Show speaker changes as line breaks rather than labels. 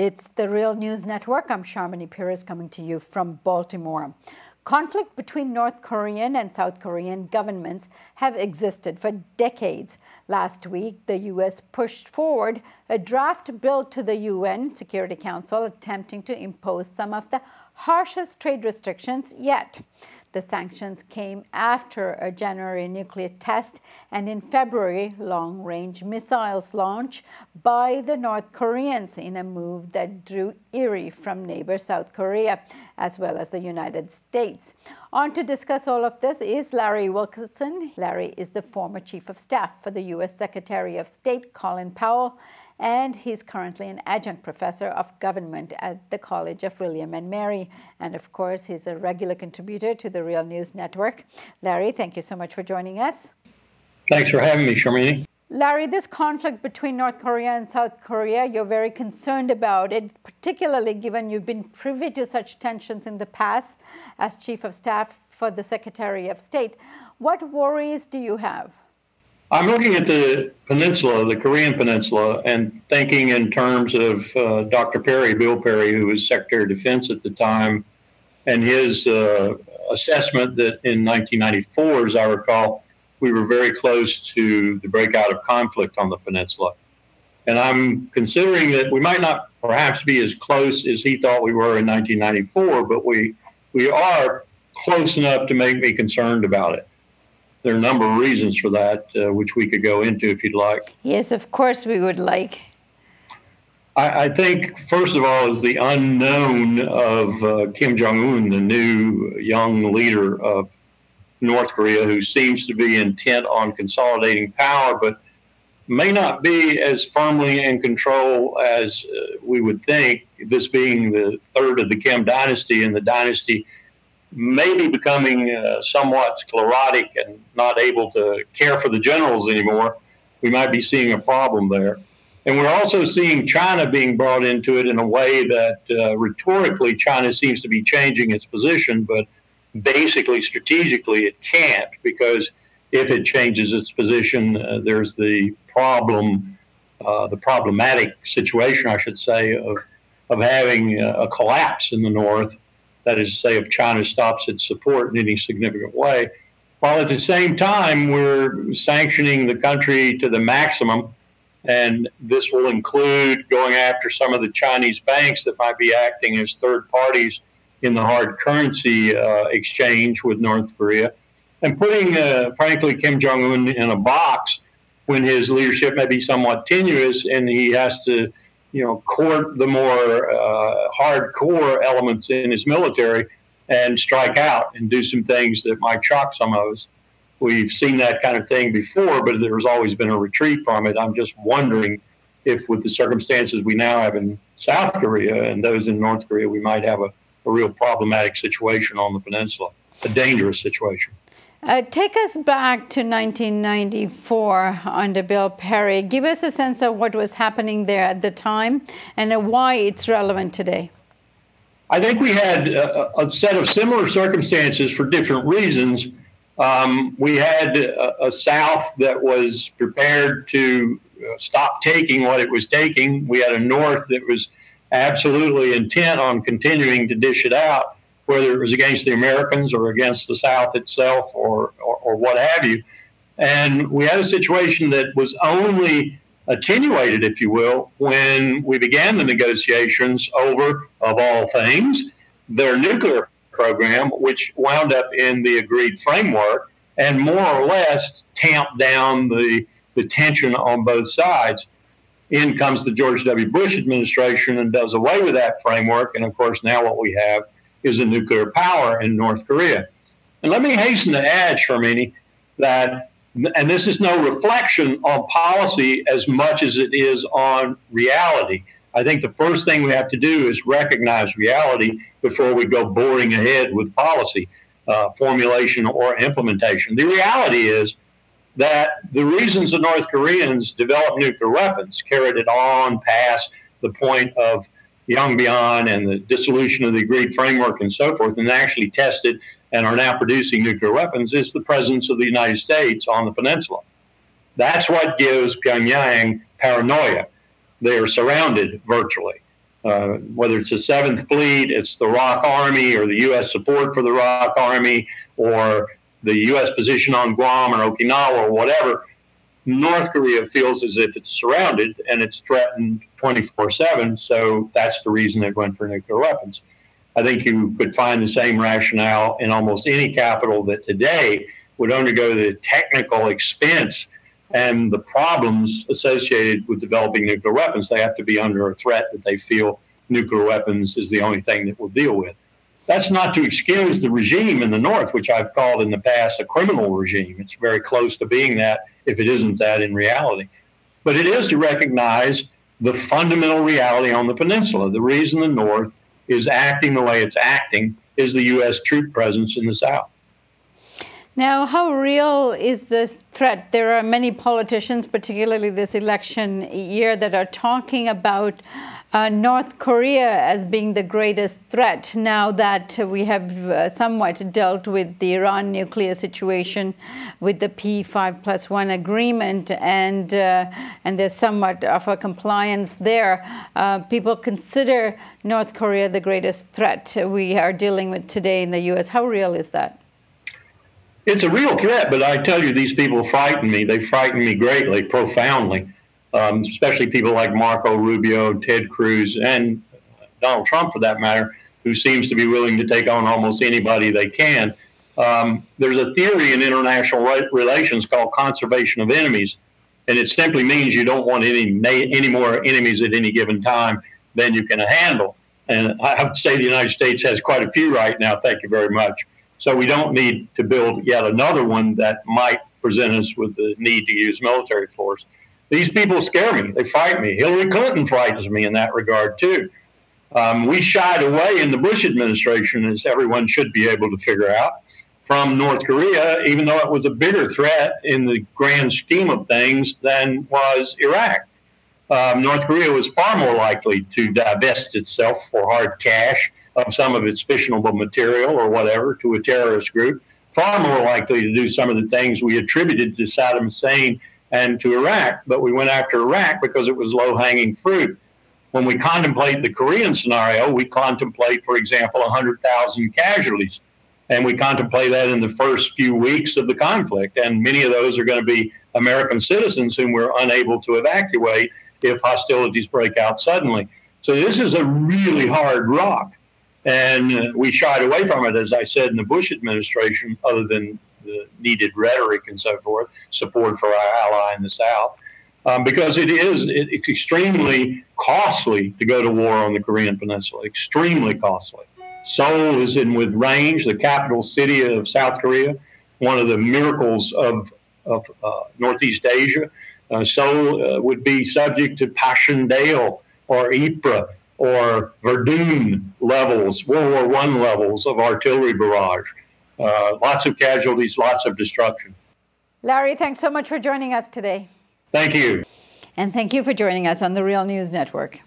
It's the Real News Network. I'm Sharmini Perez coming to you from Baltimore. Conflict between North Korean and South Korean governments have existed for decades. Last week, the U.S. pushed forward a draft bill to the UN Security Council attempting to impose some of the harshest trade restrictions yet. The sanctions came after a January nuclear test and in February, long-range missiles launch by the North Koreans in a move that drew ire from neighbor South Korea, as well as the United States. On to discuss all of this is Larry Wilkerson. Larry is the former Chief of Staff for the U.S. Secretary of State, Colin Powell, and he's currently an adjunct professor of government at the College of William and Mary. And of course, he's a regular contributor to the Real News Network. Larry, thank you so much for joining us.
Thanks for having me, Sharmini.
Larry, this conflict between North Korea and South Korea, you're very concerned about it, particularly given you've been privy to such tensions in the past as Chief of Staff for the Secretary of State. What worries do you have?
I'm looking at the peninsula, the Korean peninsula, and thinking in terms of Dr. Perry, Bill Perry, who was Secretary of Defense at the time, and his assessment that in 1994, as I recall, we were very close to the breakout of conflict on the peninsula. And I'm considering that we might not perhaps be as close as he thought we were in 1994, but we are close enough to make me concerned about it. There are a number of reasons for that, which we could go into if you'd like.
Yes, of course we would like.
I think, first of all, is the unknown of Kim Jong-un, the new young leader of North Korea, who seems to be intent on consolidating power, but may not be as firmly in control as we would think, this being the third of the Kim dynasty, and the dynasty maybe becoming somewhat sclerotic and not able to care for the generals anymore. We might be seeing a problem there. And we're also seeing China being brought into it in a way that rhetorically China seems to be changing its position, but basically strategically it can't, because if it changes its position, there's the problematic situation, I should say, of having a collapse in the North. That is to say, if China stops its support in any significant way, while at the same time we're sanctioning the country to the maximum. And this will include going after some of the Chinese banks that might be acting as third parties in the hard currency exchange with North Korea, and putting, frankly, Kim Jong-un in a box when his leadership may be somewhat tenuous and he has to court the more hardcore elements in his military and strike out and do some things that might shock some of us. We've seen that kind of thing before, but there's always been a retreat from it. I'm just wondering if with the circumstances we now have in South Korea and those in North Korea, we might have a real problematic situation on the peninsula, a dangerous situation.
Take us back to 1994 under Bill Perry. Give us a sense of what was happening there at the time and why it's relevant today.
I think we had a set of similar circumstances for different reasons. We had a South that was prepared to stop taking what it was taking. We had a North that was absolutely intent on continuing to dish it out, whether it was against the Americans or against the South itself or what have you. And we had a situation that was only attenuated, if you will, when we began the negotiations over, of all things, their nuclear program, which wound up in the agreed framework and more or less tamped down the tension on both sides. In comes the George W. Bush administration and does away with that framework. And of course, now what we have is a nuclear power in North Korea. And let me hasten to add, Sharmini, that, and this is no reflection on policy as much as it is on reality. I think the first thing we have to do is recognize reality before we go boring ahead with policy formulation or implementation. The reality is that the reasons the North Koreans developed nuclear weapons, carried it on past the point of Yongbyon and the dissolution of the agreed framework and so forth, and actually tested and are now producing nuclear weapons, is the presence of the United States on the peninsula. That's what gives Pyongyang paranoia. They are surrounded virtually. whether it's the 7th Fleet, it's the ROK Army, or the U.S. support for the ROK Army, or the U.S. position on Guam or Okinawa or whatever, North Korea feels as if it's surrounded and it's threatened 24/7. So that's the reason it went for nuclear weapons. I think you could find the same rationale in almost any capital that today would undergo the technical expense and the problems associated with developing nuclear weapons. They have to be under a threat that they feel nuclear weapons is the only thing that will deal with. That's not to excuse the regime in the North, which I've called in the past a criminal regime. It's very close to being that, if it isn't that in reality. But it is to recognize the fundamental reality on the peninsula. The reason the North is acting the way it's acting is the U.S. troop presence in the South.
Now, how real is this threat? There are many politicians, particularly this election year, that are talking about North Korea as being the greatest threat now that we have somewhat dealt with the Iran nuclear situation with the P5+1 agreement, and there's somewhat of a compliance there. People consider North Korea the greatest threat we are dealing with today in the U.S. How real is that?
It's a real threat, but I tell you, these people frighten me. They frighten me greatly, profoundly, especially people like Marco Rubio, Ted Cruz, and Donald Trump, for that matter, who seems to be willing to take on almost anybody they can. There's a theory in international relations called conservation of enemies, and it simply means you don't want any more enemies at any given time than you can handle. And I have to say the United States has quite a few right now, thank you very much. So we don't need to build yet another one that might present us with the need to use military force. These people scare me. They frighten me. Hillary Clinton frightens me in that regard, too. We shied away in the Bush administration, as everyone should be able to figure out, from North Korea, even though it was a bigger threat in the grand scheme of things than was Iraq. North Korea was far more likely to divest itself for hard cash of some of its fissionable material or whatever to a terrorist group, far more likely to do some of the things we attributed to Saddam Hussein and to Iraq, but we went after Iraq because it was low-hanging fruit. When we contemplate the Korean scenario, we contemplate, for example, 100,000 casualties, and we contemplate that in the first few weeks of the conflict, and many of those are going to be American citizens whom we're unable to evacuate if hostilities break out suddenly. So this is a really hard rock. And we shied away from it, as I said, in the Bush administration, other than the needed rhetoric and so forth, support for our ally in the South, because it's extremely costly to go to war on the Korean Peninsula, extremely costly. Seoul is with range, the capital city of South Korea, one of the miracles of Northeast Asia. Seoul would be subject to Passchendaele or Ypres or Verdun levels, World War I levels of artillery barrage. Lots of casualties, lots of destruction.
Larry, thanks so much for joining us today.
Thank you.
And thank you for joining us on the Real News Network.